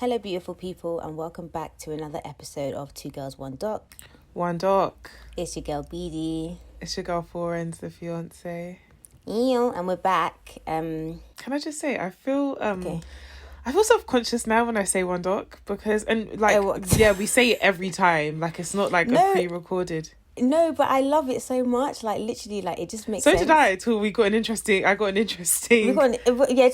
Hello, beautiful people, and welcome back to another episode of Two Girls, One Doc. One Doc. It's your girl, BD. It's your girl, Foreign's the fiance. And we're back. Can I just say, I feel Okay. I feel self-conscious now when I say One Doc because, we say it every time. Like, it's not like a pre-recorded. No, but I love it so much. Like, literally, like, it just makes sense. So did I, till I got an interesting... do you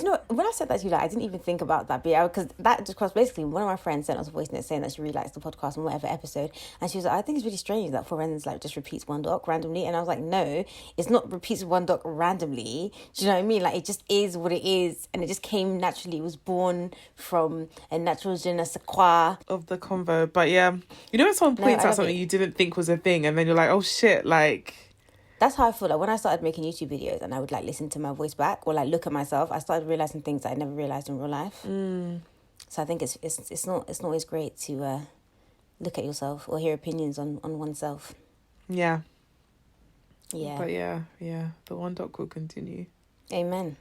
know, when I said that to you, like, I didn't even think about that. But because that just crossed, basically, one of my friends sent us a voice note saying that she really likes the podcast and whatever episode. And she was like, I think it's really strange that Foreign's, like, just repeats One Doc randomly. And I was like, no, it's not repeats One Doc randomly. Do you know what I mean? Like, it just is what it is. And it just came naturally. It was born from a natural je ne sais quoi. Of the convo. But yeah, you know when someone points out something you didn't think was a thing and then you're like, oh shit, like... That's how I feel. Like when I started making YouTube videos and I would like listen to my voice back or like look at myself, I started realizing things that I never realized in real life. So I think it's not always great to look at yourself or hear opinions on oneself. Yeah. But yeah, the One Doc will continue. Amen.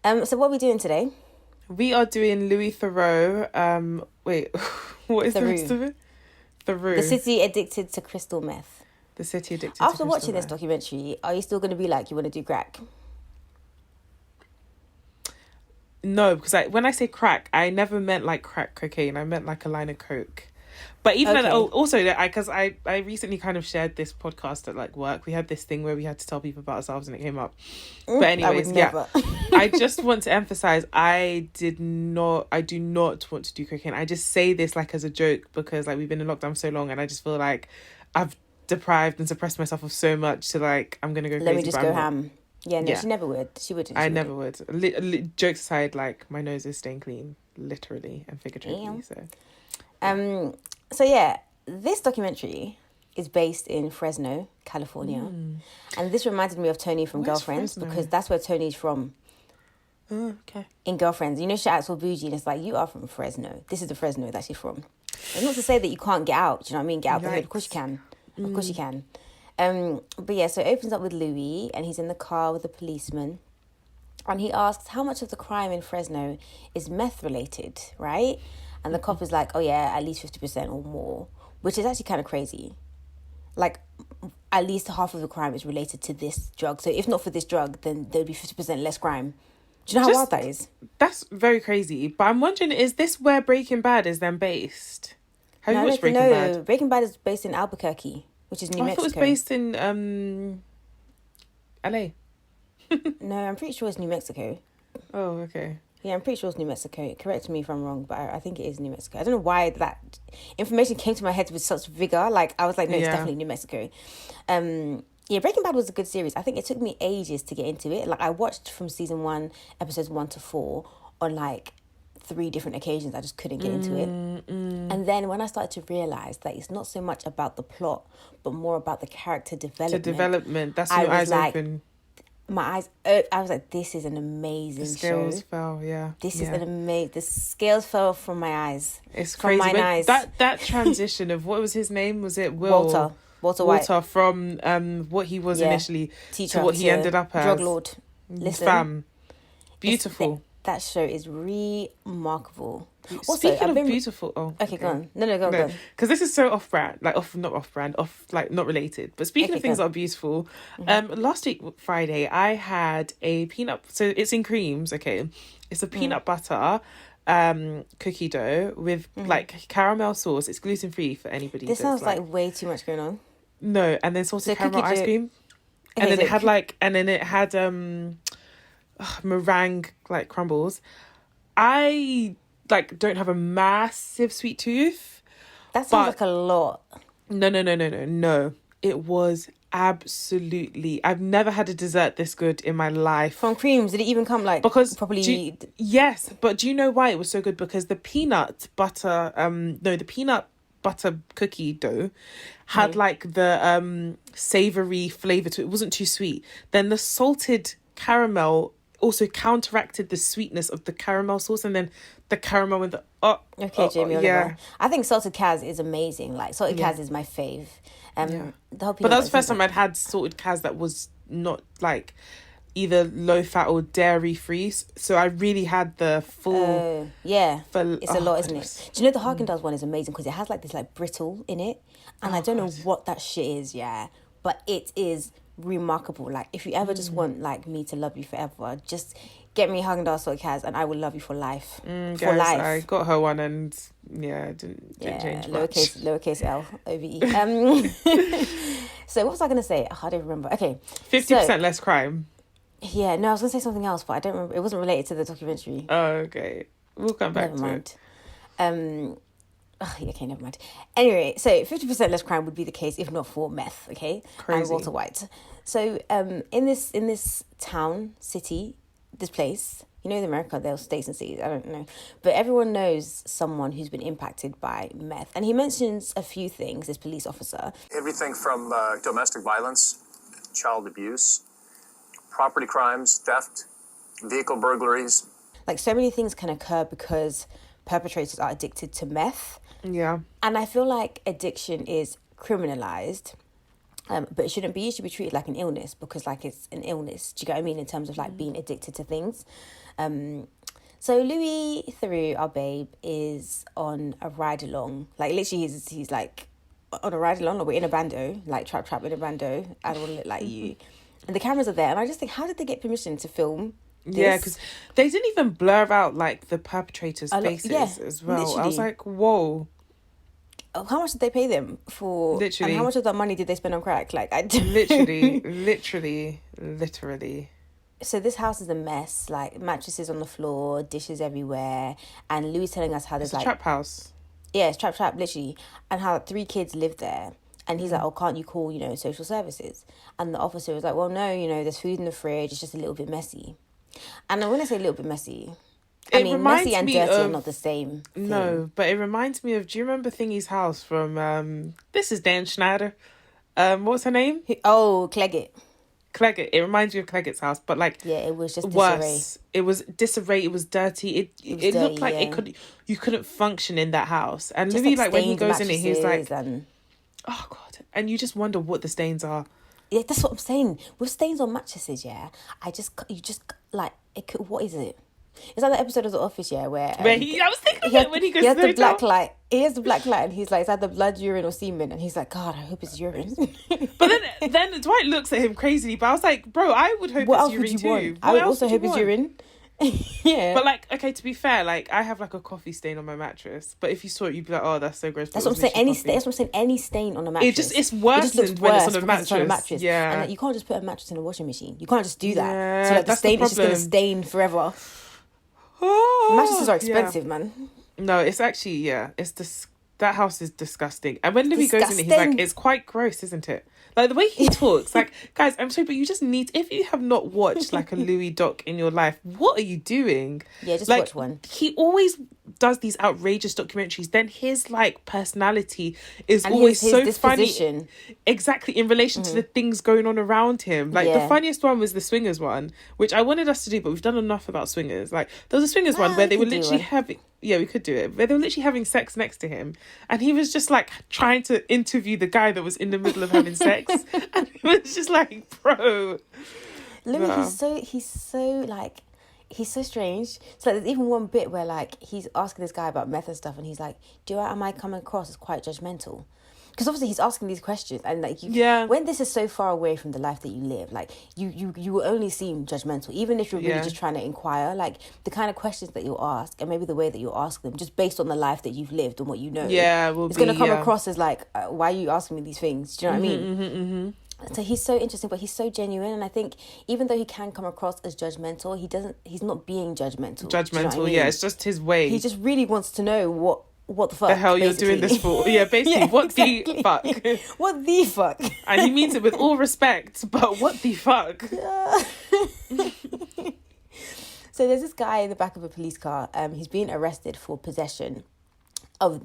So what are we doing today? We are doing Louis Theroux. Wait, what is the rest of it? Theroux. The city addicted to crystal meth. The city addicted After to watching crystal this documentary, are you still going to be like, you want to do crack? No, because when I say crack, I never meant like crack cocaine. I meant like a line of coke. But even because I recently kind of shared this podcast at like work. We had this thing where we had to tell people about ourselves and it came up. But anyways, I just want to emphasize I do not want to do cocaine. I just say this like as a joke because like we've been in lockdown for so long and I just feel like I've deprived and suppressed myself of so much to like I'm gonna go crazy. Let me just go ham. Yeah, she never would. She wouldn't. I never would. Jokes aside, like my nose is staying clean, literally and figuratively. So yeah, this documentary is based in Fresno, California. And this reminded me of Tony from Girlfriends Fresno? Because that's where Tony's from. Oh, okay. In Girlfriends. You know, she acts all bougie and it's like, you are from Fresno. This is the Fresno that she's from. It's not to say that you can't get out. Do you know what I mean? Get out the hood. Of course you can. Of course you can. But yeah, so it opens up with Louis and he's in the car with a policeman. And he asks how much of the crime in Fresno is meth related, right? And the cop is like, oh yeah, at least 50% or more, which is actually kind of crazy. Like, at least half of the crime is related to this drug. So if not for this drug, then there would be 50% less crime. Do you know how wild that is? That's very crazy. But I'm wondering, is this where Breaking Bad is then based? Have you watched Breaking Bad? No, Breaking Bad is based in Albuquerque, which is New Mexico. I thought it was based in LA. No, I'm pretty sure it's New Mexico. Oh, okay. Yeah, I'm pretty sure it's New Mexico. Correct me if I'm wrong, but I think it is New Mexico. I don't know why that information came to my head with such vigor. Like, I was like, no, it's definitely New Mexico. Yeah, Breaking Bad was a good series. I think it took me ages to get into it. Like, I watched from season 1, episodes 1 to 4 on, like, 3 different occasions. I just couldn't get into it. And then when I started to realise that it's not so much about the plot, but more about the character development. That's when your eyes open. My eyes, I was like, this is an amazing show. The scales fell, yeah. This is an amazing, the scales fell from my eyes. It's crazy. From my eyes. That transition of, what was his name? Was it Will? Walter White. From what he was initially teacher to what he ended up as. Drug lord. Listen. Fam. Beautiful. That show is remarkable. Speaking of beautiful... Oh, okay, go on. No, go on. Because this is so off-brand. Like, not related. But speaking of things that are beautiful, last week, Friday, I had a peanut... So, it's in creams, okay? It's a peanut butter cookie dough with, like, caramel sauce. It's gluten-free for anybody. This sounds like way too much going on. No, and then salted caramel ice cream. Okay, and then it had, meringue, like, crumbles. I... like, don't have a massive sweet tooth. That sounds like a lot. No. It was absolutely... I've never had a dessert this good in my life. From creams, did it even come like properly? Yes, but do you know why it was so good? Because the peanut butter cookie dough had like the savoury flavour to it. It wasn't too sweet. Then the salted caramel also counteracted the sweetness of the caramel sauce, and then the caramel with the Jamie Oliver. Yeah. I think salted Kaz is amazing. Like salted Kaz is my fave. The whole but that was the first time I'd had salted Kaz that was not like either low fat or dairy free. So I really had the full. It's a lot, isn't it? Do you know the Haagen-Dazs one is amazing because it has like this like brittle in it, and I don't know what that shit is. Yeah, but it is remarkable. Like if you ever just want like me to love you forever, just get me Haagen-Dazs salted Kaz and I will love you for life. For life. I got her one and didn't change much. Lowercase L over E. So what was I gonna say? I don't remember. Okay, 50% less crime. Yeah, no, I was gonna say something else, but I don't remember. It wasn't related to the documentary. Oh, okay. We'll come back to it. Okay, never mind. Anyway, so 50% less crime would be the case if not for meth, okay? Crazy. And Walter White. So in this town, city, this place, you know in America, there are states and cities, I don't know. But everyone knows someone who's been impacted by meth. And he mentions a few things, this police officer. Everything from domestic violence, child abuse, property crimes, theft, vehicle burglaries. Like so many things can occur because perpetrators are addicted to meth. Yeah. And I feel like addiction is criminalized, but it shouldn't be. It should be treated like an illness because like it's an illness. Do you get what I mean? In terms of like being addicted to things. So Louis Theroux, our babe, is on a ride along. Like literally he's like on a ride along. Like we're in a bando, like trap in a bando. I don't want to look like you. And the cameras are there. And I just think, how did they get permission to film this? Yeah, because they didn't even blur out like the perpetrators' faces as well. Literally. I was like, whoa. How much did they pay them for? Literally. And how much of that money did they spend on crack? Like, I literally. So this house is a mess. Like mattresses on the floor, dishes everywhere, and Louis telling us how there's a trap house. Yeah, it's trap, literally, and how 3 kids live there. And he's like, oh, can't you call, social services? And the officer was like, well, no, there's food in the fridge. It's just a little bit messy. And when I say a little bit messy, I mean messy and dirty are not the same thing. No, but it reminds me of, do you remember Thingy's house from, this is Dan Schneider. What's her name? Cleggett. It reminds me of Cleggett's house, but like... Yeah, it was just disarray. Worse. It was disarray, it was dirty. It looked like you couldn't function in that house. And just Louis, like when he goes in it, he's like... And... Oh, God. And you just wonder what the stains are. Yeah, that's what I'm saying. With stains on mattresses, yeah, what is it? It's like the episode of The Office, yeah, where... I was thinking of it when he goes to the black light. He has the black light and he's like, is that the blood, urine or semen? And he's like, God, I hope it's urine. But then Dwight looks at him crazily, but I was like, bro, I would hope it's urine too. I would also hope it's urine. Yeah. But like, okay, to be fair, like I have like a coffee stain on my mattress, but if you saw it, you'd be like, oh, that's so gross. That's what I'm saying. That's what I'm saying. Any stain on a mattress. It's worse when it's on a mattress. Yeah. And like, you can't just put a mattress in a washing machine. You can't just do that. Yeah, so like the stain is just gonna stain forever. Mattresses are expensive, man. No, it's actually that house is disgusting. And when Louis goes in it, he's like, it's quite gross, isn't it? Like the way he talks, like, guys, I'm sorry, but you just need, if you have not watched like a Louis doc in your life, what are you doing? Yeah, just like, watch one. He always does these outrageous documentaries. Then his like personality is and always his so disposition. Funny. Exactly, in relation to the things going on around him. Like the funniest one was the swingers one, which I wanted us to do, but we've done enough about swingers. Like there was a swingers one where they were literally having... Yeah, we could do it. But they were literally having sex next to him. And he was just like trying to interview the guy that was in the middle of having sex. And he was just like, bro. Louis, he's so strange. So like, there's even one bit where like he's asking this guy about meth and stuff. And he's like, am I coming across as quite judgmental? Because obviously he's asking these questions, and like when this is so far away from the life that you live, like you will only seem judgmental, even if you're really just trying to inquire. Like the kind of questions that you'll ask, and maybe the way that you'll ask them, just based on the life that you've lived and what you know. Yeah, it's going to come across as like, why are you asking me these things? Do you know what I mean? So he's so interesting, but he's so genuine, and I think even though he can come across as judgmental, he's not being judgmental. Do you know what I mean? Yeah, it's just his way. He just really wants to know what the fuck the hell basically. You're doing this for. Yeah, basically, what the fuck? What the fuck? And he means it with all respect, but what the fuck? So there's this guy in the back of a police car. He's being arrested for possession of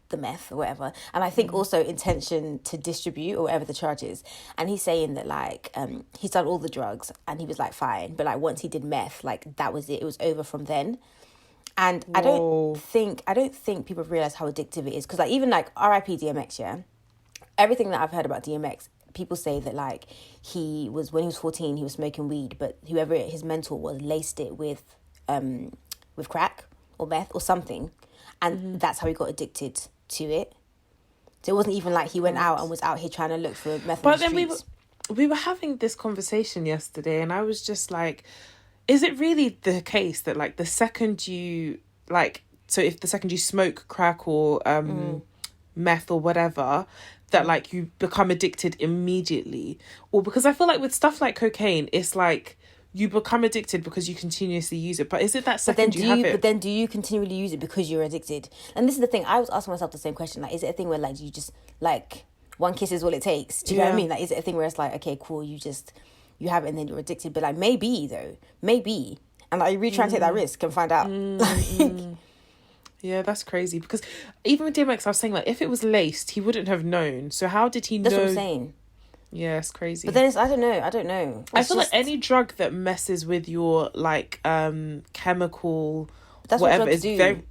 the meth or whatever, and I think also intention to distribute or whatever the charge is. And he's saying that like he's done all the drugs and he was like fine, but like once he did meth, like that was it was over from then. And I don't think people realize how addictive it is, because like even like R.I.P. DMX, yeah, everything that I've heard about DMX, people say that like he was, when he was 14 he was smoking weed, but whoever his mentor was laced it with crack or meth or something, and that's how he got addicted to it. So it wasn't even like he went out and was out here trying to look for meth. But then we were having this conversation yesterday, and I was just like, is it really the case that like the second you like, so if the second you smoke crack or meth or whatever, that like you become addicted immediately? Or because I feel like with stuff like cocaine, it's like you become addicted because you continuously use it. But is it that second you have it? But then do you continually use it because you're addicted? And this is the thing, I was asking myself the same question, like, is it a thing where like you just like one kiss is all it takes? Do you know what I mean? Like, is it a thing where it's like, okay, cool, you have it and then you're addicted? But like maybe, and like you really try and take that risk and find out. Yeah, that's crazy, because even with DMX, I was saying like if it was laced, he wouldn't have known. So how did he know? That's what I'm saying. Yeah, it's crazy. But then I don't know. I feel like any drug that messes with your like chemical, that's whatever, what drugs do. Very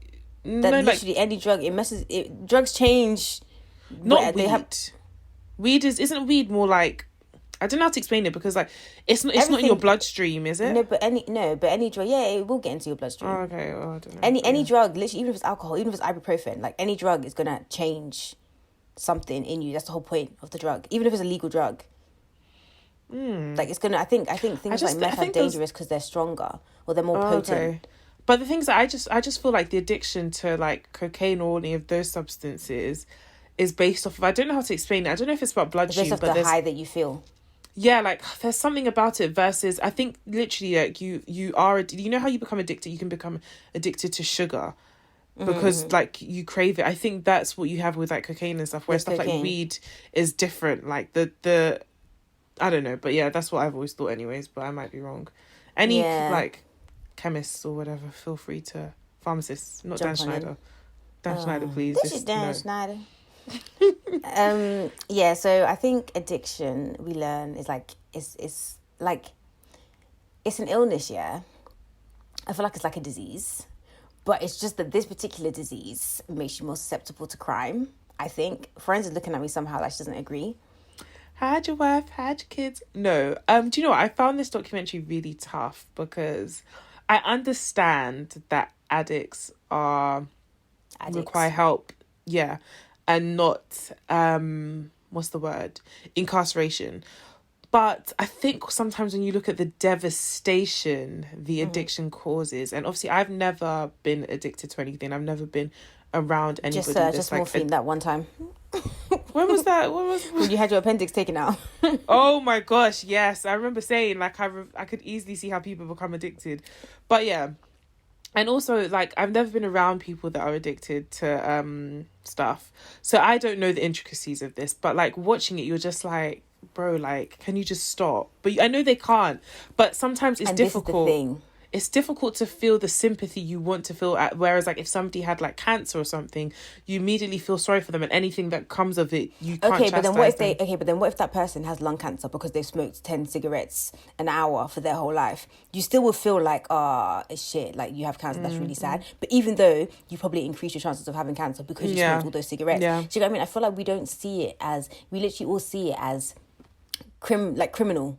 literally like, any drug, drugs change. Not weed. Weed isn't weed more like, I don't know how to explain it, because like it's not in your bloodstream, is it? No, but any drug, yeah, it will get into your bloodstream. Oh, okay. Well, I don't know. Any drug, literally, even if it's alcohol, even if it's ibuprofen, like any drug is gonna change something in you. That's the whole point of the drug, even if it's a legal drug. Like it's gonna. I think things like meth are dangerous because they're stronger or they're more potent. Okay. But the things that I just feel like the addiction to like cocaine or any of those substances is based off of, I don't know how to explain it. I don't know if it's about bloodstream, but the high that you feel. Yeah, like there's something about it versus, I think literally like you know how you become addicted? You can become addicted to sugar because like you crave it. I think that's what you have with like cocaine and stuff, where stuff like weed is different. Like the I don't know, but yeah, that's what I've always thought anyways, but I might be wrong. Any like chemists or whatever, feel free to, pharmacists, not Dan Schneider. Dan Schneider, please. This is Dan Schneider. Yeah, so I think addiction, we learn, is like it's like it's an illness. Yeah, I feel like it's like a disease, but it's just that this particular disease makes you more susceptible to crime. I think friends is looking at me somehow like she doesn't agree. Had your wife, had your kids? No. Do you know what? I found this documentary really tough because I understand that addicts require help. Yeah. And not, what's the word? Incarceration. But I think sometimes when you look at the devastation the addiction causes, and obviously I've never been addicted to anything. I've never been around anybody. Just like morphine that one time. When was that? When you had your appendix taken out. Oh my gosh, yes. I remember saying like I could easily see how people become addicted. But yeah. And also, like, I've never been around people that are addicted to stuff. So I don't know the intricacies of this. But, like, watching it, you're just like, bro, like, can you just stop? But I know they can't. But sometimes it's difficult. This is the thing. It's difficult to feel the sympathy you want to feel. Whereas, like, if somebody had, like, cancer or something, you immediately feel sorry for them. And anything that comes of it, you can't chastise them. But then what if that person has lung cancer because they've smoked 10 cigarettes an hour for their whole life? You still will feel like, it's shit. Like, you have cancer. That's really sad. But even though you probably increase your chances of having cancer because you smoked all those cigarettes. Yeah. Do you know what I mean? I feel like we don't see it as... We literally all see it as criminal.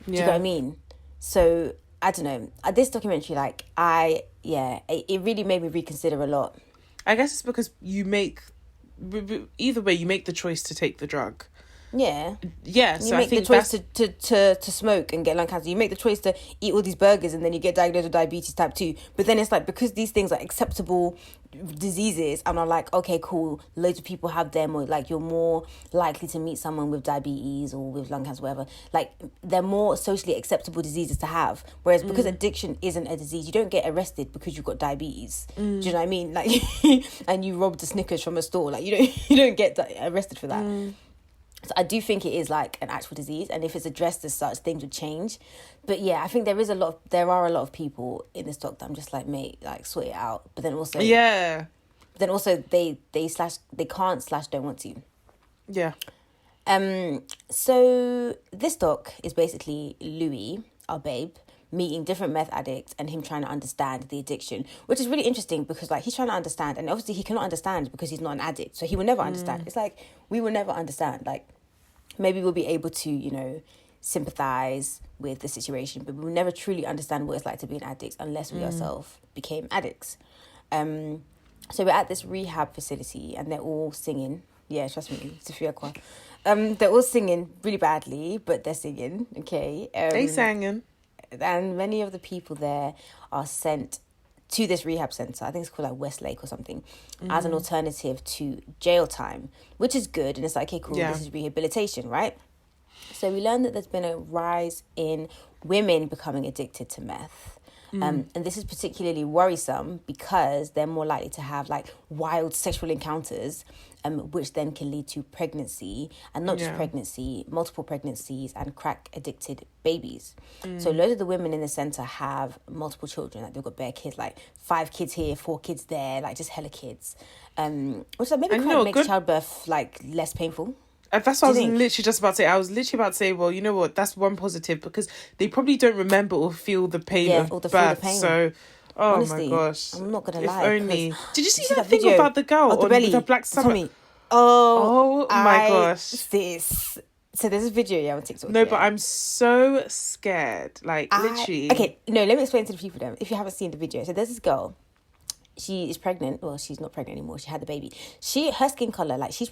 Do you know what I mean? So... I don't know. This documentary, like, it really made me reconsider a lot. I guess it's because either way, you make the choice to take the drug. Yeah. Yeah. You make the choice to smoke and get lung cancer. You make the choice to eat all these burgers and then you get diagnosed with diabetes type 2. But then it's like, because these things are acceptable diseases and are like, okay, cool, loads of people have them, or like you're more likely to meet someone with diabetes or with lung cancer, whatever. Like, they're more socially acceptable diseases to have. Whereas because addiction isn't a disease, you don't get arrested because you've got diabetes. Do you know what I mean? Like, and you robbed a Snickers from a store. Like, you don't get arrested for that. So I do think it is like an actual disease, and if it's addressed as such, things would change. But yeah, I think there are a lot of people in this doc that I'm just like, mate, like, sort it out. But then also, yeah, But then also they can't / don't want to. Yeah. So this doc is basically Louis, our babe, meeting different meth addicts and him trying to understand the addiction, which is really interesting because like he's trying to understand, and obviously he cannot understand because he's not an addict, so he will never understand. It's like we will never understand. Like maybe we'll be able to, you know, sympathize with the situation, but we'll never truly understand what it's like to be an addict unless we ourselves became addicts. So we're at this rehab facility and they're all singing. Yeah, trust me, Sophia Kwa. They're all singing really badly, but they're singing, okay? They singing. And many of the people there are sent to this rehab centre. I think it's called like Westlake or something, as an alternative to jail time, which is good. And it's like, okay, cool, this is rehabilitation, right? So we learned that there's been a rise in women becoming addicted to meth. And this is particularly worrisome because they're more likely to have like wild sexual encounters, which then can lead to pregnancy, and not just pregnancy, multiple pregnancies and crack addicted babies. So loads of the women in the centre have multiple children, like they've got bare kids, like 5 kids here, 4 kids there, like just hella kids. Which like maybe kind of makes childbirth like less painful. That's what I was literally just about to say. I was literally about to say, well, you know what? That's one positive because they probably don't remember or feel the pain of birth. Feel the pain. So, honestly, my gosh. I'm not going to lie. Only. Did you see that thing about the girl the belly, with her black stomach? Tommy. Oh my gosh. Sis. So there's a video on TikTok. No, but I'm so scared. Like, literally. Okay, no, let me explain to the people then, if you haven't seen the video. So there's this girl. She is pregnant. Well, she's not pregnant anymore. She had the baby. Her skin color, like she's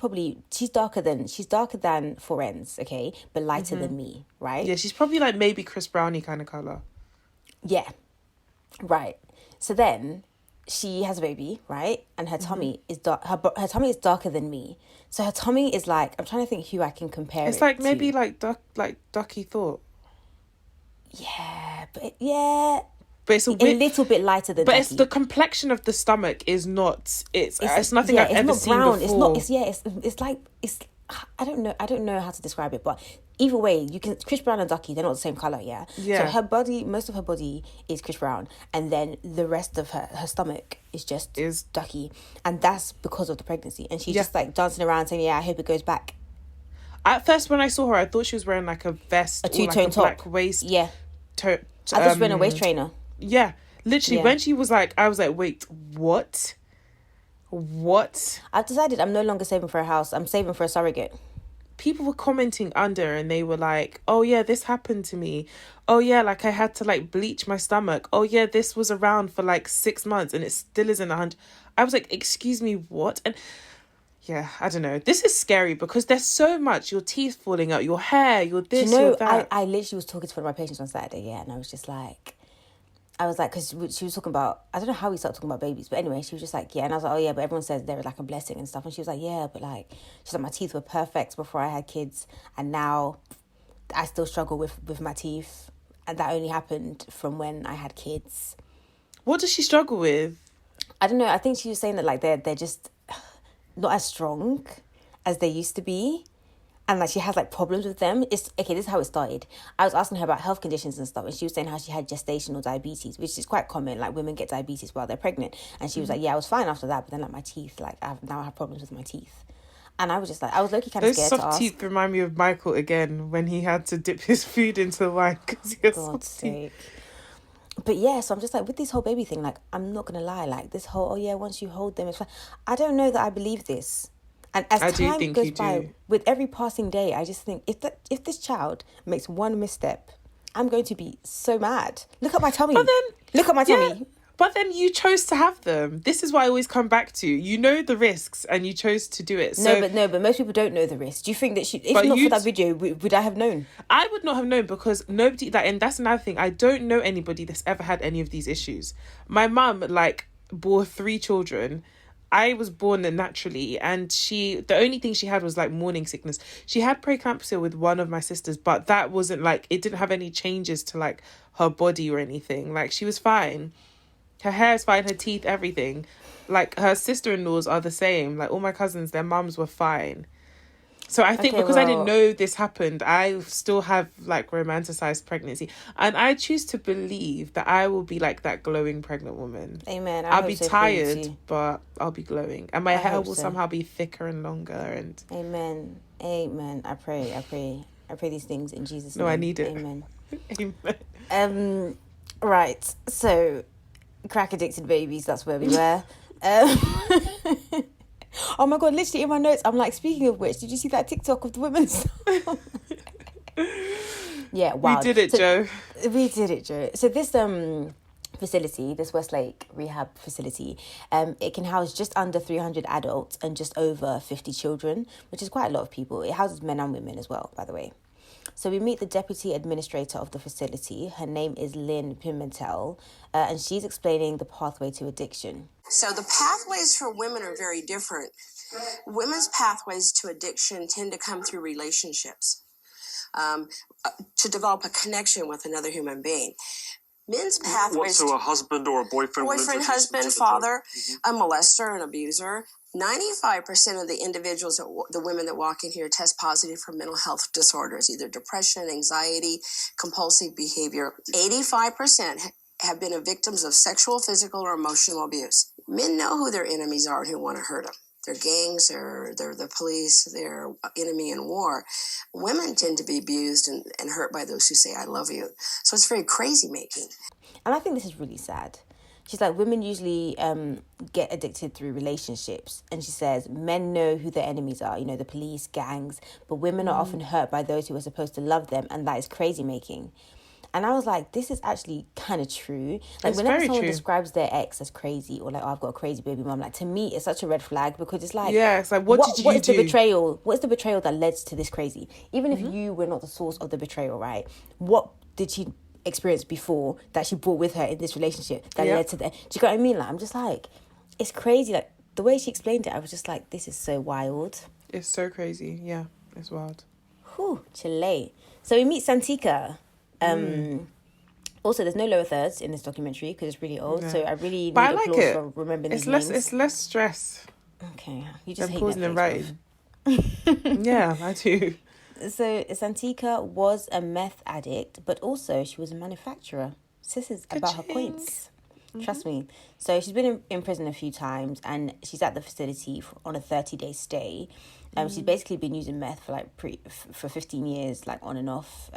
darker than Foren's, okay, but lighter than me, right? Yeah, she's probably like maybe Chris Brownie kind of color. Yeah, right. So then she has a baby, right, and her tummy is dark. Her tummy is darker than me. So her tummy is like, I'm trying to think who I can compare. It's like maybe like Ducky Thought. Yeah, but But it's a little bit lighter than. But Ducky. it's the complexion of the stomach is not. It's nothing I've ever seen brown. before. It's like I don't know how to describe it, but either way, you can Chris Brown and Ducky, they're not the same color. Yeah. So her body, most of her body is Chris Brown, and then the rest of her stomach is Ducky, and that's because of the pregnancy. And she's just like dancing around saying, "Yeah, I hope it goes back." At first, when I saw her, I thought she was wearing like a vest, a two-tone or like a top, black waist. Yeah. I thought she was wearing a waist trainer. Yeah, literally. When she was like, I was like, wait, what? I've decided I'm no longer saving for a house. I'm saving for a surrogate. People were commenting under and they were like, oh yeah, this happened to me. Oh yeah, like I had to like bleach my stomach. Oh yeah, this was around for like 6 months and it still isn't 100. I was like, excuse me, what? And yeah, I don't know. This is scary because there's so much. Your teeth falling out, your hair, your this, your that. I literally was talking to one of my patients on Saturday, yeah, and I was like, because she was talking about, I don't know how we started talking about babies, but anyway, she was just like, yeah, and I was like, oh yeah, but everyone says they're like a blessing and stuff, and she was like, yeah, but like, she's like, my teeth were perfect before I had kids, and now I still struggle with my teeth, and that only happened from when I had kids. What does she struggle with? I don't know, I think she was saying that like they're just not as strong as they used to be. And like she has like problems with them. This is how it started. I was asking her about health conditions and stuff, and she was saying how she had gestational diabetes, which is quite common. Like women get diabetes while they're pregnant, and she was like, "Yeah, I was fine after that, but then like my teeth, like I have problems with my teeth." And I was just like, I was low-key kind of scared to ask. Those soft teeth remind me of Michael again when he had to dip his food into the wine because he has God's sake. But yeah, so I'm just like with this whole baby thing. Like I'm not gonna lie, like this whole once you hold them, it's fine. I don't know that I believe this. And as time goes by, with every passing day, I just think if this child makes one misstep, I'm going to be so mad. Look at my tummy. Look at my tummy. But then you chose to have them. This is what I always come back to. You know the risks, and you chose to do it. So, No, but most people don't know the risks. Do you think that if not for that video, would I have known? I would not have known because nobody and that's another thing. I don't know anybody that's ever had any of these issues. My mum bore 3 children. I was born naturally, and the only thing she had was like morning sickness. She had preeclampsia with one of my sisters, but that wasn't like, it didn't have any changes to like her body or anything. Like she was fine. Her hair is fine, her teeth, everything. Like her sister-in-laws are the same. Like all my cousins, their mums were fine. So I think because I didn't know this happened, I still have like romanticized pregnancy, and I choose to believe that I will be like that glowing pregnant woman. Amen. I'll be tired, but I'll be glowing, and my hair will somehow be thicker and longer. And Amen. I pray these things in Jesus' name. No, I need it. Amen. Amen. Right. So, crack addicted babies. That's where we were. Oh my God, literally in my notes, I'm like, speaking of which, did you see that TikTok of the women's? Yeah, wow. We did it, Joe. So this facility, this Westlake rehab facility, it can house just under 300 adults and just over 50 children, which is quite a lot of people. It houses men and women as well, by the way. So we meet the deputy administrator of the facility. Her name is Lynn Pimentel, and she's explaining the pathway to addiction. So the pathways for women are very different. Women's pathways to addiction tend to come through relationships, to develop a connection with another human being. Men's pathways... So a husband or a boyfriend? Husband, father, a molester, an abuser. 95% of the individuals, the women that walk in here, test positive for mental health disorders, either depression, anxiety, compulsive behavior. 85% have been victims of sexual, physical, or emotional abuse. Men know who their enemies are and who want to hurt them. They're gangs, they're the police, they're enemy in war. Women tend to be abused and hurt by those who say, I love you. So it's very crazy making. And I think this is really sad. She's like, women usually get addicted through relationships. And she says, men know who their enemies are, you know, the police, gangs. But women are often hurt by those who are supposed to love them. And that is crazy making. And I was like, this is actually kind of true. Like, it's whenever someone true. Describes their ex as crazy or like, oh, I've got a crazy baby mom, like, to me, it's such a red flag because it's like... Yeah, it's like, what did you do? The betrayal? What is the betrayal that led to this crazy? Even if you were not the source of the betrayal, right? What did she experience before that she brought with her in this relationship that led to that? Do you get what I mean? Like, I'm just like, it's crazy. Like, the way she explained it, I was just like, this is so wild. It's so crazy. Yeah, it's wild. Whew, Chile. So we meet Santika. Also, there's no lower thirds in this documentary because it's really old. Yeah. So I really need applause for remembering these names. It's less stress. Okay, you just hate pausing and writing. Yeah, I do. So Santika was a meth addict, but also she was a manufacturer. So this is about her points. Trust me. So she's been in prison a few times, and she's at the facility on a 30-day stay. She's basically been using meth for like for 15 years, like on and off.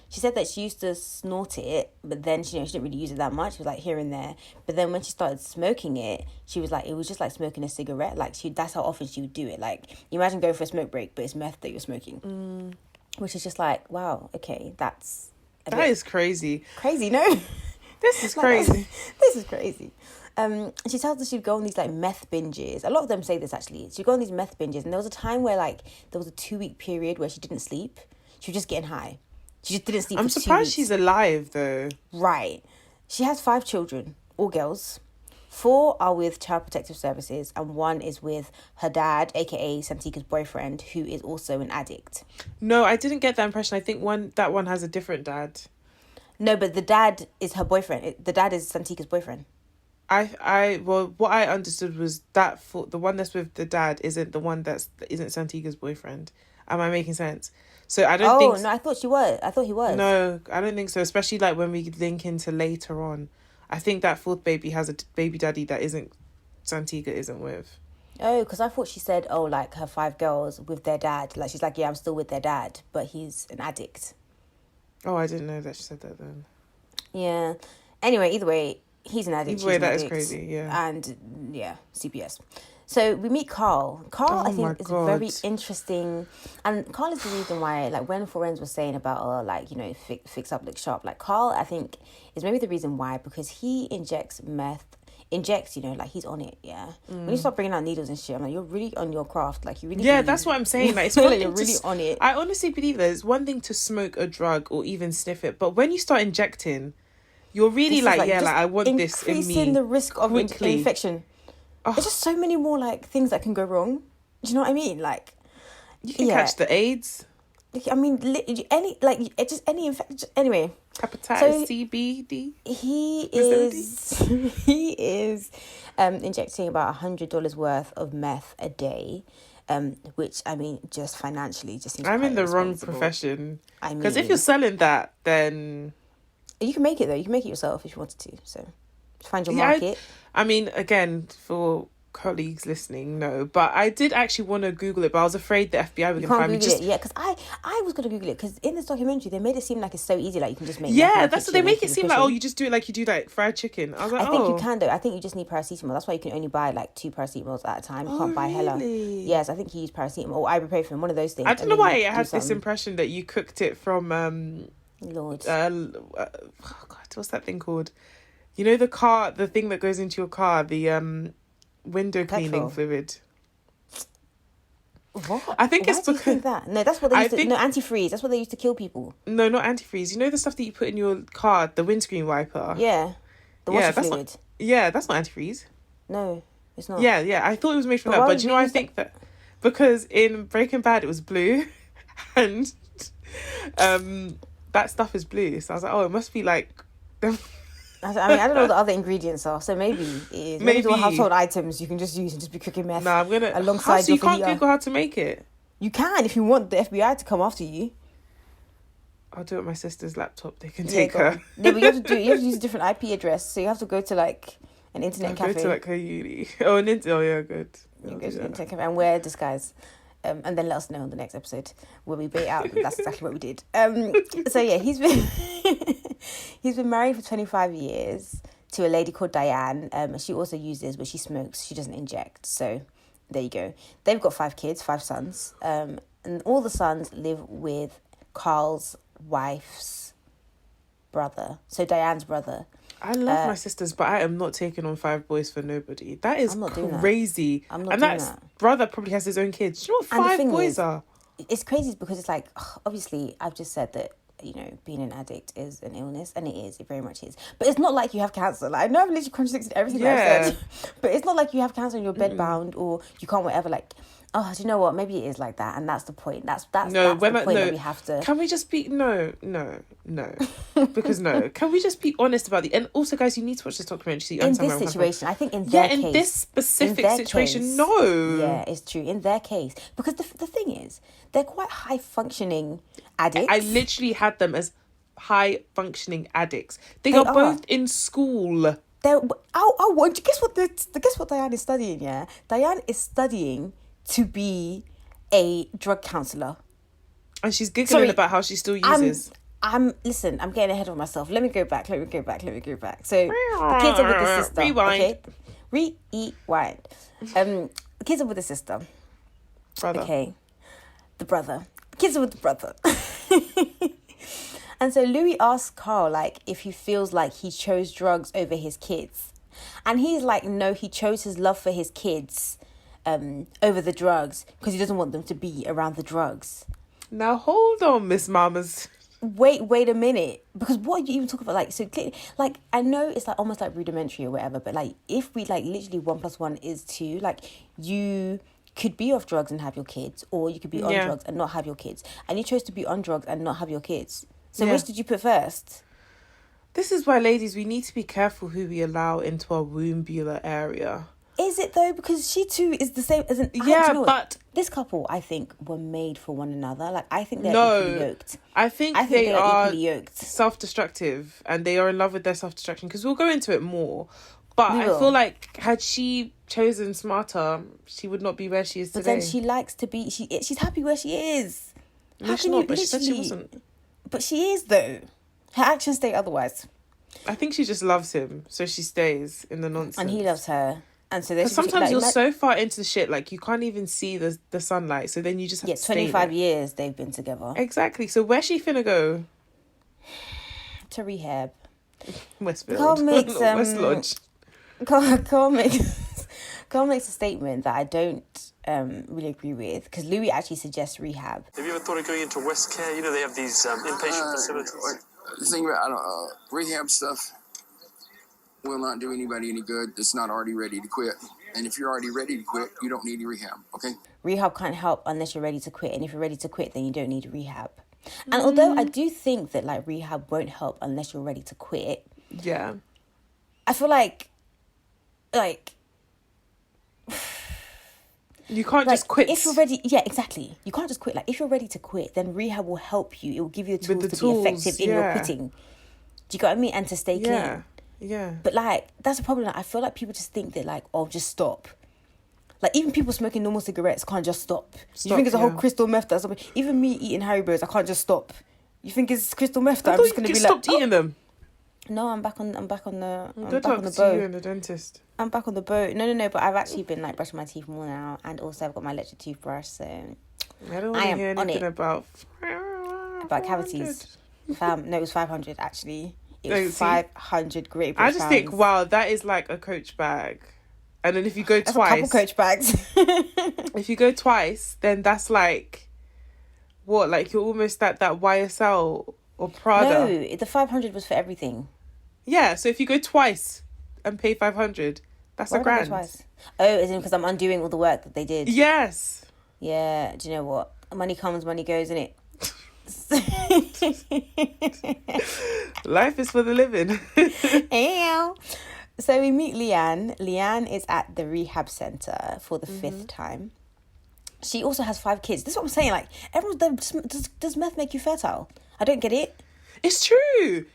She said that she used to snort it, but then she didn't really use it that much. It was like here and there. But then when she started smoking it, she was like, it was just like smoking a cigarette. Like that's how often she would do it. Like, imagine going for a smoke break, but it's meth that you're smoking, which is just like, wow, okay, that is crazy. Crazy, no. This is crazy. This is crazy. She tells us she'd go on these like meth binges. A lot of them say this actually. She'd go on these meth binges, and there was a time where like there was a 2-week period where she didn't sleep. She was just getting high. She just didn't sleep. I'm for 2 surprised weeks. she's alive though. Right. She has 5 children, all girls. 4 are with Child Protective Services, and 1 is with her dad, aka Santika's boyfriend, who is also an addict. No, I didn't get that impression. I think that one has a different dad. No, but the dad is her boyfriend. The dad is Santika's boyfriend. Well, what I understood was that the one that's with the dad isn't the one isn't Santika's boyfriend. Am I making sense? So I don't think... Oh, no, I thought he was. No, I don't think so. Especially like when we link into later on. I think that 4th baby has a baby daddy that Santika isn't with. Oh, because I thought she said, oh, like her 5 girls with their dad. Like, she's like, yeah, I'm still with their dad, but he's an addict. Oh, I didn't know that she said that then. Yeah. Anyway, either way, he's an addict. Either way, that is crazy, yeah. And, yeah, CPS. So we meet Carl. Carl, I think, is very interesting. And Carl is the reason why, like, when Forenz was saying about, like, you know, fix up, look sharp. Like, Carl, I think, is maybe the reason why, because he injects, you know, like, he's on it, yeah. When you start bringing out needles and shit, I'm like, you're really on your craft. Like, you really... Yeah, that's what I'm saying. Like, it's one thing you're really on it. I honestly believe there's one thing to smoke a drug or even sniff it, but when you start injecting, you're really like, yeah, like, I want this in me. Increasing the risk of infection. Oh. There's just so many more, like, things that can go wrong. Do you know what I mean? Like... You can catch the AIDS. I mean, any infection... Anyway... Hepatitis C, B, D. He is injecting about $100 worth of meth a day. which I mean, just financially, just seems. I'm quite in the wrong irresponsible. profession. I mean, because if you're selling that, then you can make it though. You can make it yourself if you wanted to. So, find your market. I mean, again, for colleagues listening, no, but I did actually want to Google it, but I was afraid the FBI were going to find me. It, yeah, because I was going to Google it because in this documentary they made it seem like it's so easy, like you can just make. Yeah, that's what they make it seem like. Oh, you just do it like you do like fried chicken. I was like, I think you can though. I think you just need paracetamol. That's why you can only buy like 2 paracetamols at a time. You can't buy hella. Yes, I think you use paracetamol or ibuprofen, one of those things. I don't know why I had this impression that you cooked it from Lord. Oh God, what's that thing called? You know the thing that goes into your car, the window cleaning fluid. What? I think it's because that. No, that's what they used to. No, antifreeze. That's what they used to kill people. No, not antifreeze. You know the stuff that you put in your car, the windscreen wiper. Yeah, the washer fluid. That's not antifreeze. No, it's not. Yeah. I thought it was made from that, but do you know? I think that because in Breaking Bad it was blue, and that stuff is blue. So I was like, oh, it must be like. I mean, I don't know what the other ingredients are, so maybe it is. Maybe all household items you can just use and just be cooking meth. I'm gonna alongside you can't Google how to make it. You can if you want the FBI to come after you. I'll do it on my sister's laptop. They can take her. No, but you have to use a different IP address, so you have to go to like an internet cafe. Go to like her uni. Oh, yeah, good. You go to an internet cafe and wear a disguise. And then let us know on the next episode where we bait out. That's exactly what we did. So yeah, he's been married for 25 years to a lady called Diane. She also uses, but she smokes. She doesn't inject. So there you go. They've got 5 kids, 5 sons. And all the sons live with Carl's wife's brother. So Diane's brother. I love my sisters, but I am not taking on 5 boys for nobody. That is crazy. I'm not doing that. Brother probably has his own kids. Do you know what 5 boys are? It's crazy because it's like, obviously, I've just said that, you know, being an addict is an illness, and it is. It very much is. But it's not like you have cancer. Like, I know I've literally contradicted everything that I've said, but it's not like you have cancer and you're bedbound or you can't whatever. Like, oh, do you know what? Maybe it is like that, and that's the point. That's the point that we have to. Can we just be no, because no. Can we just be honest about the? And also, guys, you need to watch this documentary. So you in this situation, I think in their case, in this specific situation, no. Yeah, it's true in their case because the thing is, they're quite high functioning addicts. I literally had them as high functioning addicts. They are both in school. Guess what Diane is studying? Yeah, Diane is studying to be a drug counsellor. And she's giggling about how she still uses. Listen, I'm getting ahead of myself. Let me go back. So the kids are with the sister. Rewind. Okay? Rewind. The kids are with the sister. Brother. Okay. The brother. The kids are with the brother. And so Louis asks Carl, like, if he feels like he chose drugs over his kids. And he's like, no, he chose his love for his kids over the drugs because he doesn't want them to be around the drugs. Now hold on, Miss Mamas. Wait a minute, because what are you even talking about? Like, so like I know it's like almost like rudimentary or whatever, but like if we like literally 1 + 1 is 2, like you could be off drugs and have your kids, or you could be on drugs and not have your kids, and you chose to be on drugs and not have your kids. So which did you put first? This is why, ladies, we need to be careful who we allow into our wombular area. Is it though? Because she too is the same as an... but... This couple, I think, were made for one another. Like, I think they're equally yoked. I think they are equally yoked. Self-destructive, and they are in love with their self-destruction, because we'll go into it more. But I feel like had she chosen smarter, she would not be where she is today. But then she likes to be... She's happy where she is. No, she's not, but she said she wasn't. But she is, though. Her actions state otherwise. I think she just loves him, so she stays in the nonsense. And he loves her. And so sometimes you're so far into the shit, like you can't even see the sunlight. So then you just have to stay 25 years they've been together. Exactly. So where's she finna go? To rehab. Westfield. West Lodge. Carl makes a statement that I don't really agree with, because Louis actually suggests rehab. Have you ever thought of going into West Care? You know, they have these inpatient facilities. The thing about rehab stuff will not do anybody any good that's not already ready to quit. And if you're already ready to quit, you don't need any rehab, okay? Rehab can't help unless you're ready to quit. And if you're ready to quit, then you don't need rehab. And although I do think that like rehab won't help unless you're ready to quit. Yeah. I feel like You can't like, just quit. If you're ready, yeah, exactly. You can't just quit. Like, if you're ready to quit, then rehab will help you. It will give you the tools to be effective in your quitting. Do you get what I mean? And to stay clean. Yeah. But, like, that's the problem. Like, I feel like people just think that, like, oh, just stop. Like, even people smoking normal cigarettes can't just stop. You think it's a whole crystal meth that's something. Even me eating Haribo's, I can't just stop. You think it's crystal meth that I'm just going to be like... stopped eating them. No, I'm back on the boat. You and the dentist. I'm back on the boat. No. But I've actually been like brushing my teeth more now, and also I've got my electric toothbrush. So I don't want to hear anything about cavities. No, it was 500 actually. It was 500 great. I just think, wow, that is like a Coach bag, and then if you go twice, a couple Coach bags. If you go twice, then that's like what? Like you're almost at that YSL or Prada. No, the 500 was for everything. Yeah, so if you go twice and pay 500, that's Why a grand. Twice? Oh, as in because I'm undoing all the work that they did. Yes. Yeah. Do you know what? Money comes, money goes, innit? Life is for the living. Ew. So we meet Leanne. Leanne is at the rehab centre for the 5th time. She also has 5 kids. This is what I'm saying. Like, does meth make you fertile? I don't get it. It's true.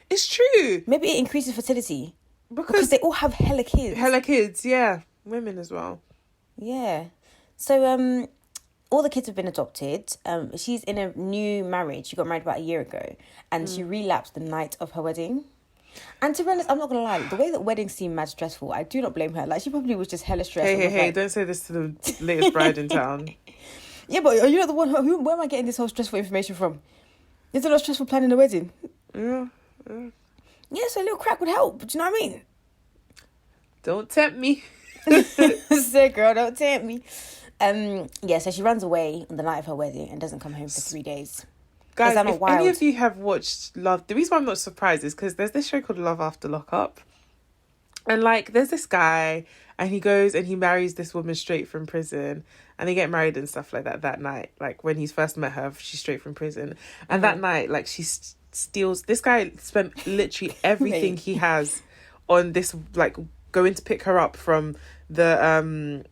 Maybe it increases fertility. Because they all have hella kids. Yeah. Women as well. Yeah. So, all the kids have been adopted. She's in a new marriage. She got married about a year ago. And she relapsed the night of her wedding. And to be honest, I'm not going to lie. The way that weddings seem mad stressful, I do not blame her. Like, she probably was just hella stressed. Hey, don't say this to the latest bride in town. Yeah, but are you not the one where am I getting this whole stressful information from? Is it not stressful planning a wedding? Yeah, so a little crack would help. Do you know what I mean? Don't tempt me. So, girl, don't tempt me. So she runs away on the night of her wedding and doesn't come home for 3 days. Guys, if any of you have watched Love, the reason why I'm not surprised is because there's this show called Love After Lockup. And, like, there's this guy, and he goes and he marries this woman straight from prison. And they get married and stuff like that night. Like, when he's first met her, she's straight from prison. And that night, like, she steals... This guy spent literally everything he has on this, like, going to pick her up from the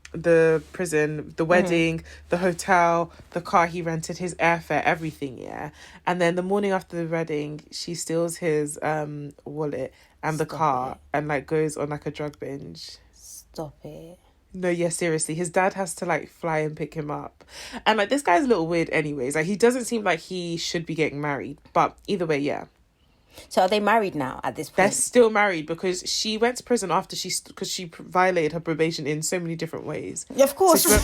prison, the wedding, the hotel, the car he rented, his airfare, everything, yeah. And then the morning after the wedding, she steals his wallet and the car and, like, goes on, like, a drug binge. Stop it. No, yeah, seriously. His dad has to, like, fly and pick him up. And, like, this guy's a little weird anyways. Like, he doesn't seem like he should be getting married. But either way, yeah. So are they married now at this point? They're still married because she went to prison after because she violated her probation in so many different ways. Yeah, of course. So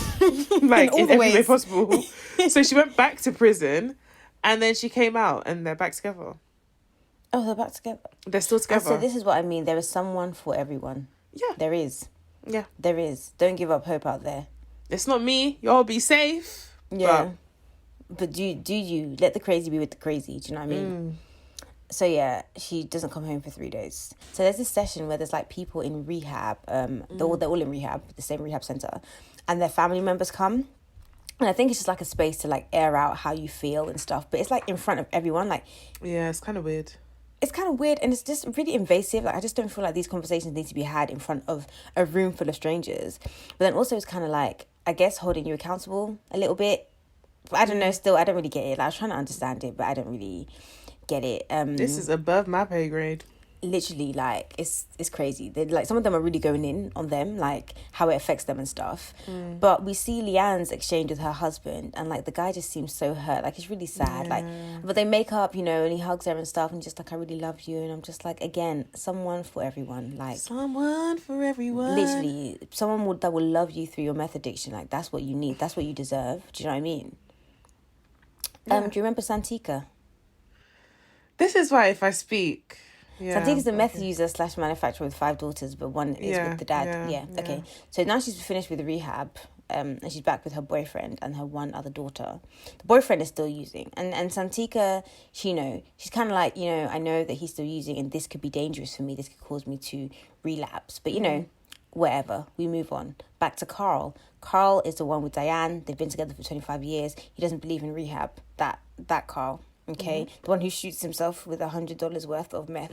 like, in every way possible. So she went back to prison and then she came out and they're back together. Oh, they're back together? They're still together. So this is what I mean. There is someone for everyone. Yeah. There is. Yeah. There is. Don't give up hope out there. It's not me. Y'all be safe. Yeah. But do you let the crazy be with the crazy? Do you know what I mean? So yeah, she doesn't come home for 3 days. So there's this session where there's like people in rehab. They're all in rehab, the same rehab center, and their family members come. And I think it's just like a space to like air out how you feel and stuff. But it's like in front of everyone. Like, yeah, it's kind of weird. It's kind of weird and it's just really invasive. Like, I just don't feel like these conversations need to be had in front of a room full of strangers. But then also it's kind of like, I guess, holding you accountable a little bit. But I don't know, still, I don't really get it. Like, I was trying to understand it, but I don't really get it. This is above my pay grade. Literally, like, it's crazy. They like, some of them are really going in on them, like how it affects them and stuff. But we see Leanne's exchange with her husband, and like the guy just seems so hurt. Like, it's really sad. Like, but they make up, you know, and he hugs her and stuff, and just like, I really love you. And I'm just like, again, someone for everyone. Like, someone for everyone. Literally, someone that will love you through your meth addiction. Like, that's what you need. That's what you deserve. Do you know what I mean? Do you remember Santika? This is why if I speak... Yeah, Santika's a meth user / manufacturer with 5 daughters, but one is with the dad. Yeah. Okay. So now she's finished with rehab, and she's back with her boyfriend and her one other daughter. The boyfriend is still using, and Santika, she's kind of like, I know that he's still using, and this could be dangerous for me. This could cause me to relapse. But whatever. We move on. Back to Carl. Carl is the one with Diane. They've been together for 25 years. He doesn't believe in rehab. That Carl. Okay, the one who shoots himself with $100 worth of meth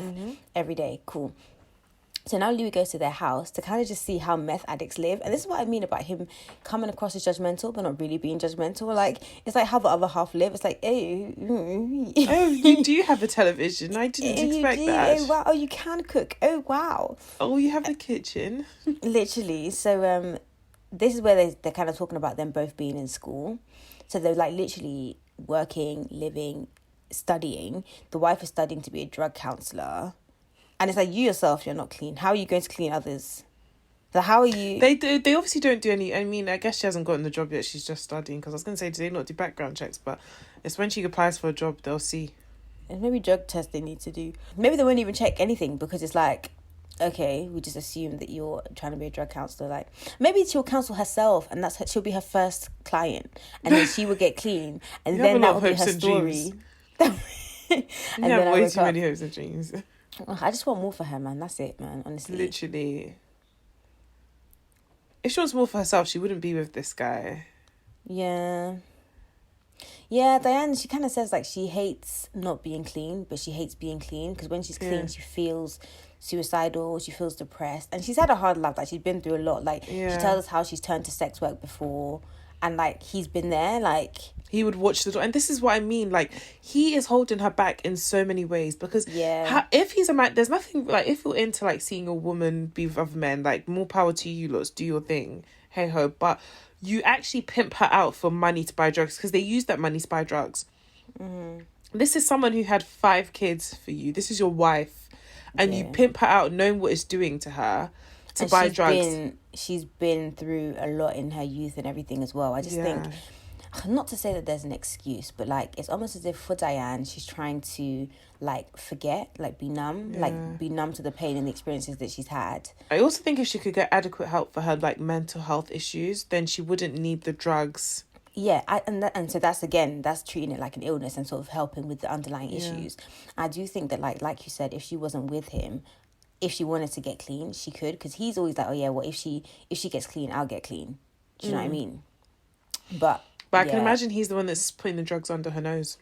every day. Cool. So now Louis goes to their house to kind of just see how meth addicts live. And this is what I mean about him coming across as judgmental, but not really being judgmental. Like, it's like how the other half live. It's like, hey, oh, you do have a television. I didn't expect that. Oh, wow. Oh, you can cook. Oh, wow. Oh, you have the kitchen. Literally. So this is where they're kind of talking about them both being in school. So they're like literally working, living, studying. The wife is studying to be a drug counselor. And it's like, you yourself, you're not clean. How are you going to clean others? So how are you... They obviously don't do any... I mean, I guess she hasn't gotten the job yet. She's just studying. Because I was going to say, do they not do background checks? But it's when she applies for a job, they'll see. And maybe drug tests they need to do. Maybe they won't even check anything because it's like, okay, we just assume that you're trying to be a drug counselor. Like, maybe she'll counsel herself and she'll be her first client. And then she will get clean. And then that will be her story. And you have way too many hopes and dreams. I just want more for her, man. That's it, man. Honestly. Literally. If she wants more for herself, she wouldn't be with this guy. Yeah. Yeah, Diane, she kind of says, like, she hates not being clean, but she hates being clean. Because when she's clean, she feels suicidal, she feels depressed. And she's had a hard life. Like, she's been through a lot. Like, she tells us how she's turned to sex work before. And, like, he's been there, like... He would watch the door. And this is what I mean. Like, he is holding her back in so many ways. Because if he's a man, there's nothing... Like, if you're into, like, seeing a woman be with other men, like, more power to you, lots. Do your thing. Hey-ho. But you actually pimp her out for money to buy drugs. Because they use that money to buy drugs. Mm-hmm. This is someone who had 5 kids for you. This is your wife. And you pimp her out knowing what it's doing to her to buy drugs. She's been through a lot in her youth and everything as well. I just think... Not to say that there's an excuse, but like it's almost as if for Diane, she's trying to like forget, like be numb, like be numb to the pain and the experiences that she's had. I also think if she could get adequate help for her like mental health issues, then she wouldn't need the drugs. Yeah, and so that's treating it like an illness and sort of helping with the underlying issues. I do think that like you said, if she wasn't with him, if she wanted to get clean, she could, because he's always like, oh yeah, well if she gets clean, I'll get clean. Do you know what I mean? But I can imagine he's the one that's putting the drugs under her nose.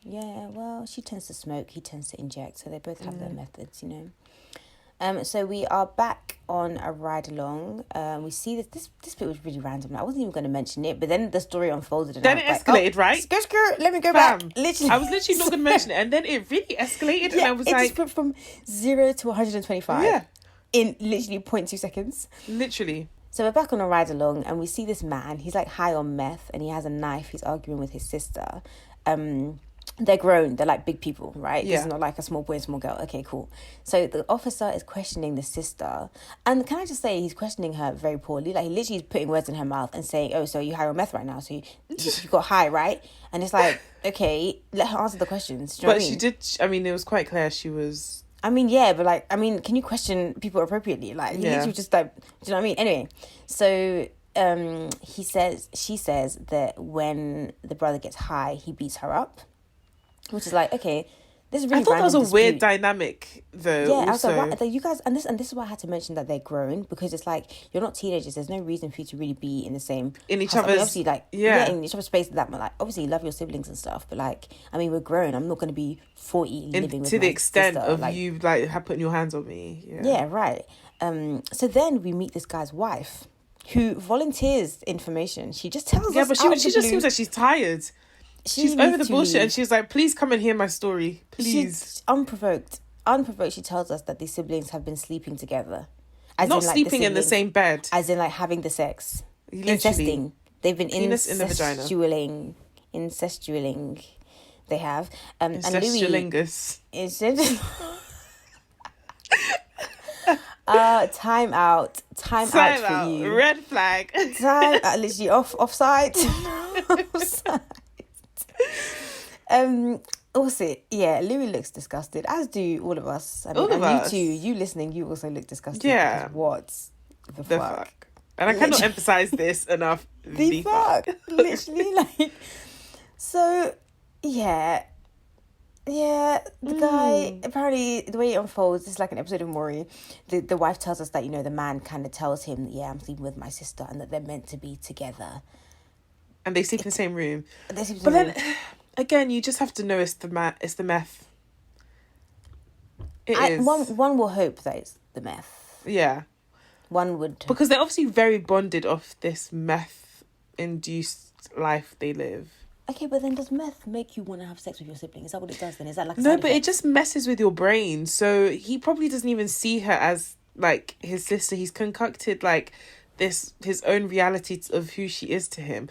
Yeah, well, she tends to smoke, he tends to inject, so they both have their methods, you know. So we are back on a ride along. We see this bit was really random. I wasn't even going to mention it, but then the story unfolded. And then it escalated, right? Skirt, let me go back. Literally, I was literally not going to mention it, and then it really escalated, and I was like, just went from 0 to 125 in literally 0.2 seconds. Literally. So we're back on a ride along and we see this man. He's like high on meth and he has a knife. He's arguing with his sister. They're grown. They're like big people, right? Yeah. It's not like a small boy and small girl. Okay, cool. So the officer is questioning the sister. And can I just say, he's questioning her very poorly. Like, he literally is putting words in her mouth and saying, oh, so you high on meth right now? So you got high, right? And it's like, okay, let her answer the questions. Do you know what I mean? She did, I mean, it was quite clear she was... I mean, yeah, but like, I mean, can you question people appropriately? Like, you literally just like, do you know what I mean? Anyway, so she says that when the brother gets high, he beats her up, which is like, okay, this is really. I thought that was a dispute. weird dynamic, though. Yeah, also. I was like, you guys, and this is why I had to mention that they're grown, because it's like you're not teenagers. There's no reason for you to really be in the same in each house. other's. I mean, obviously, like in each other's space. That like obviously you love your siblings and stuff, but like I mean, we're grown. I'm not going to be 40 living with to the my extent sister. of like, you like have putting your hands on me. Yeah, right. So then we meet this guy's wife, who volunteers information. She just tells us. Yeah, but she just seems like she's tired. She's over the bullshit and she's like, please come and hear my story. Please. She's unprovoked, she tells us that these siblings have been sleeping together. As not in, like, sleeping in the same bed. As in, like, having the sex. Literally. Incesting. They've been incestualing. Incestualing. They have. Incestualingus. Time out for you. Red flag. Time literally offside. Offside. Also, yeah, Louis looks disgusted, as do all of us. I mean, all of us. You too, you listening, you also look disgusted. Yeah. What the fuck? And I cannot emphasize this enough. The fuck. Literally, like, so, yeah. Yeah, the guy, apparently, the way it unfolds, it's like an episode of Maury. The wife tells us that, you know, the man kind of tells him, yeah, I'm sleeping with my sister and that they're meant to be together. And they sleep in the same room. Then, again, you just have to know it's the meth. It is. One will hope that it's the meth. Yeah. One would... Because they're obviously very bonded off this meth-induced life they live. Okay, but then does meth make you want to have sex with your sibling? Is that what it does then? Is that like a No, side but effect? it just messes with your brain. So he probably doesn't even see her as, like, his sister. He's concocted, like, his own reality of who she is to him.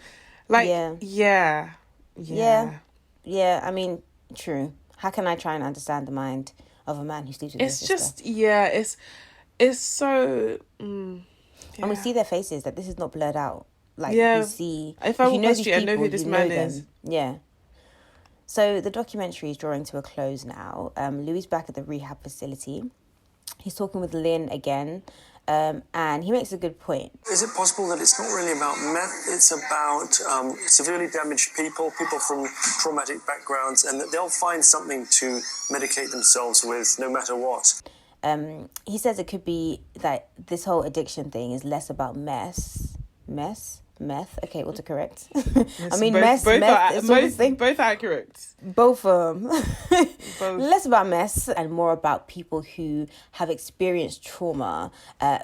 Like, yeah. I mean, true. How can I try and understand the mind of a man who sleeps with his sister? It's so... And we see their faces, that this is not blurred out. Like, we see... If I walk on the street, I know who this man is. Yeah. So the documentary is drawing to a close now. Louis back at the rehab facility. He's talking with Lynn again. And he makes a good point. Is it possible that it's not really about meth? It's about severely damaged people from traumatic backgrounds, and that they'll find something to medicate themselves with no matter what. He says it could be that this whole addiction thing is less about meth. Okay, autocorrect. I mean, meth is sort of thing. Both accurate. Both less about mess and more about people who have experienced trauma,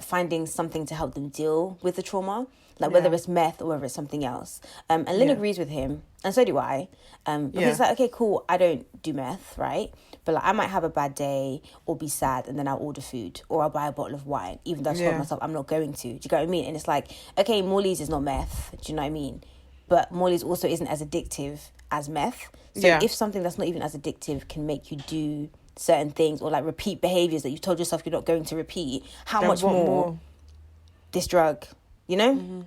finding something to help them deal with the trauma, like whether it's meth or whether it's something else. And Lynn agrees with him, and so do I. Because it's like, okay, cool, I don't do meth, right? But like, I might have a bad day or be sad, and then I'll order food or I'll buy a bottle of wine, even though I told myself I'm not going to. Do you get what I mean? And it's like, okay, Morley's is not meth. Do you know what I mean? But Morley's also isn't as addictive as meth. So if something that's not even as addictive can make you do certain things or like repeat behaviours that you've told yourself you're not going to repeat, how much more this drug, you know?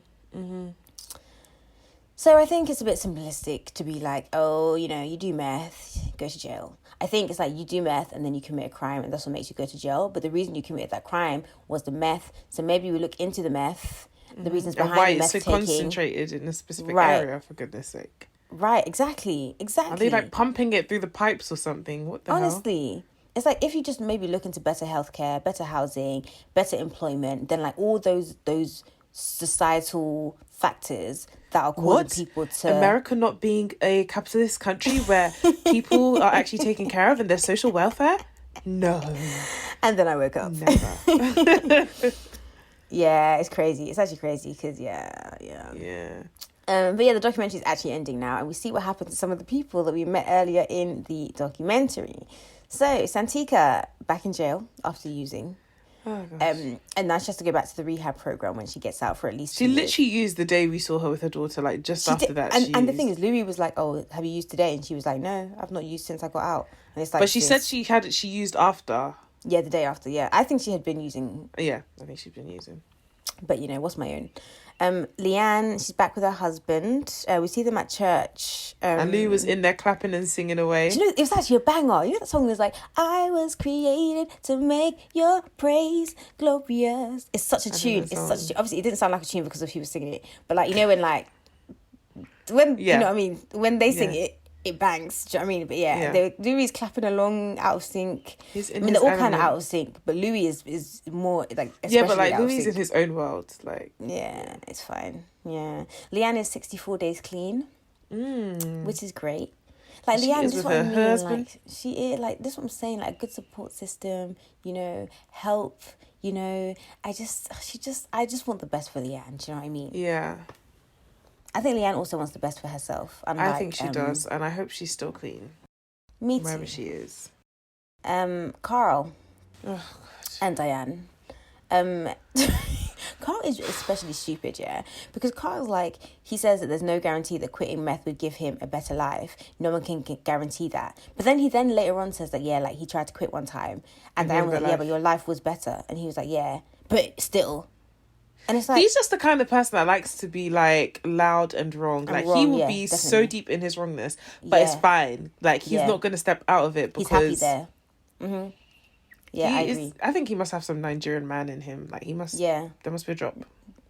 So I think it's a bit simplistic to be like, oh, you know, you do meth, go to jail. I think it's like you do meth and then you commit a crime and that's what makes you go to jail. But the reason you committed that crime was the meth. So maybe we look into the meth, the reasons behind the meth taking. Why it's so concentrated in a specific area, for goodness sake. Right, exactly. Are they like pumping it through the pipes or something? What the hell? Honestly, it's like if you just maybe look into better healthcare, better housing, better employment, then like all those societal factors that are causing people to... America not being a capitalist country where people are actually taken care of and their social welfare? No. And then I woke up. Never. Yeah, it's crazy. It's actually crazy because, but yeah, the documentary is actually ending now, and we see what happened to some of the people that we met earlier in the documentary. So, Santika back in jail after using... Oh, gosh. And now she has to go back to the rehab program when she gets out for at least 2 She years. literally used the day we saw her with her daughter, like just after that. And the thing is, Louis was like, "Oh, have you used today?" And she was like, "No, I've not used since I got out." And it's like, but she said she used after. Yeah, the day after. Yeah, I think she had been using. Yeah, I think she'd been using. But you know, what's my own? Leanne, she's back with her husband. We see them at church. And Lou was in there clapping and singing away. Do you know, it was actually a banger. You know that song was like, I was created to make your praise glorious. It's such a tune. It's such a tune. Obviously, it didn't sound like a tune because he was singing it. But like, you know, you know what I mean? When they sing it, it bangs. Do you know what I mean? But yeah. Louis is clapping along out of sync. They're all kind of out of sync, but Louis is more like, especially but like Louis is in his own world. Like, yeah, it's fine. Yeah, Leanne is 64 days clean, which is great. Like Leanne is with her husband. Like she is like this. Is what I'm saying, like a good support system. You know, help. You know, I just want the best for Leanne. Do you know what I mean? Yeah. I think Leanne also wants the best for herself. I think she does, and I hope she's still clean. Me too. Wherever she is. Carl and Diane. Carl is especially stupid, yeah, because Carl's like, he says that there's no guarantee that quitting meth would give him a better life. No one can guarantee that. But then he later on says that, yeah, like he tried to quit one time, and Diane was like, yeah, but your life was better, and he was like, yeah, but still. And it's like, he's just the kind of person that likes to be like loud and wrong. Like he will be so deep in his wrongness, but it's fine. Like he's not going to step out of it because he's happy there. Yeah, I agree. I think he must have some Nigerian man in him. Like he must. Yeah, there must be a drop.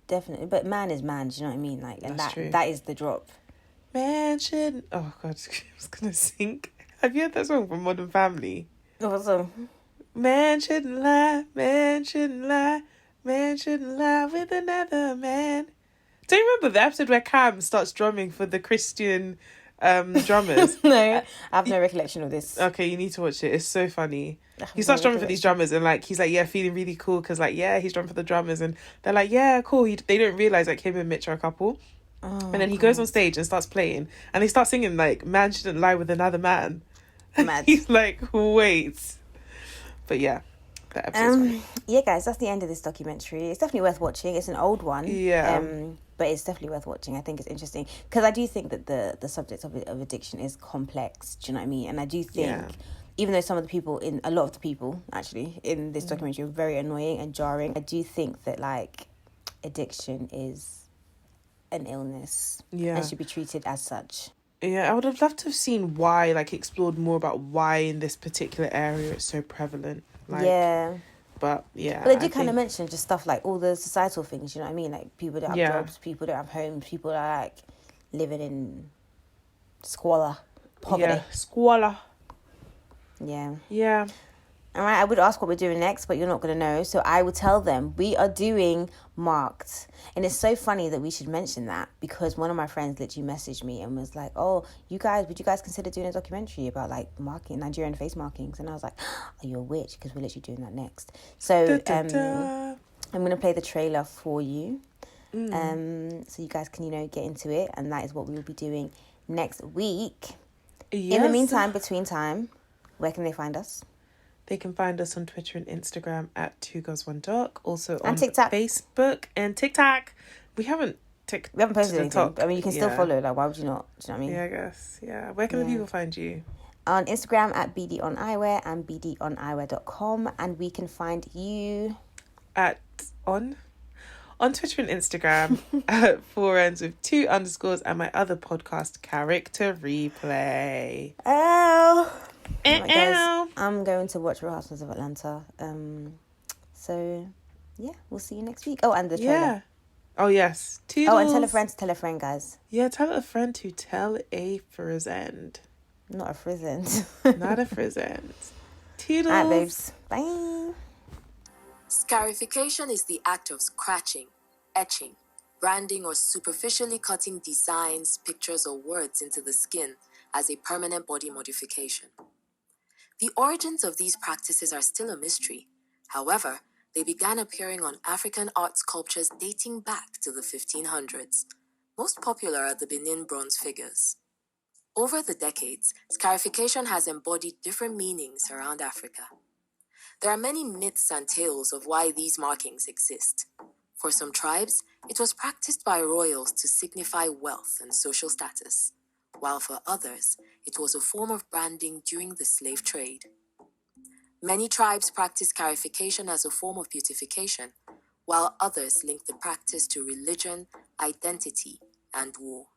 Definitely, but man is man. Do you know what I mean? Like, and that is the drop. Man shouldn't. Oh God, I was gonna sing. Have you heard that song from Modern Family? What song? Man shouldn't lie. Man shouldn't lie. Man shouldn't lie with another man. Do you remember the episode where Cam starts drumming for the Christian drummers? No, I have no recollection of this. Okay, you need to watch it. It's so funny. He starts drumming for these drummers, and like he's like, yeah, feeling really cool because like, yeah, he's drumming for the drummers, and they're like, yeah, cool. They don't realize like him and Mitch are a couple. And then he goes on stage and starts playing, and they start singing like "Man Shouldn't Lie with Another Man." Mad. He's like, wait. But yeah, that episode's funny. Yeah, guys, that's the end of this documentary. It's definitely worth watching. It's an old one. Yeah. But it's definitely worth watching. I think it's interesting because I do think that the subject of addiction is complex. Do you know what I mean? And I do think, even though a lot of the people actually in this documentary are very annoying and jarring, I do think that like addiction is an illness and should be treated as such. Yeah, I would have loved to have seen why, like explored more about why in this particular area it's so prevalent. Like, but they do kind of mention just stuff like all the societal things, you know what I mean? Like people don't have jobs, people don't have homes, people are like living in squalor, poverty. Yeah, squalor. Yeah. Yeah. All right, I would ask what we're doing next, but you're not going to know. So I will tell them we are doing Marked. And it's so funny that we should mention that because one of my friends literally messaged me and was like, oh, would you guys consider doing a documentary about like Nigerian face markings? And I was like, oh, you're a witch because we're literally doing that next. So I'm going to play the trailer for you. So you guys can, get into it. And that is what we will be doing next week. Yes. In the meantime, between time, where can they find us? They can find us on Twitter and Instagram at 2girls1doc. Also on TikTok. Facebook and TikTok. We haven't posted anything. I mean, you can still follow. Like, why would you not? Do you know what I mean? Yeah, I guess. Yeah. Where can the people find you? On Instagram at BDOnEyewear and BDOnEyewear.com. And we can find you on Twitter and Instagram at 4ends with 2 underscores and my other podcast, Character Replay. Oh. Right, guys, I'm going to watch Real Housewives of Atlanta. So yeah, we'll see you next week. Oh, and the trailer. Yeah. Oh yes. Toodles. Oh, and tell a friend to tell a friend, guys. Yeah, tell a friend to tell a friend. Not a friend. Not a friend. Toodles. Alright, babes. Bye. Scarification is the act of scratching, etching, branding, or superficially cutting designs, pictures, or words into the skin as a permanent body modification. The origins of these practices are still a mystery. However, they began appearing on African art sculptures dating back to the 1500s. Most popular are the Benin bronze figures. Over the decades, scarification has embodied different meanings around Africa. There are many myths and tales of why these markings exist. For some tribes, it was practiced by royals to signify wealth and social status, while for others, it was a form of branding during the slave trade. Many tribes practice scarification as a form of beautification, while others link the practice to religion, identity, and war.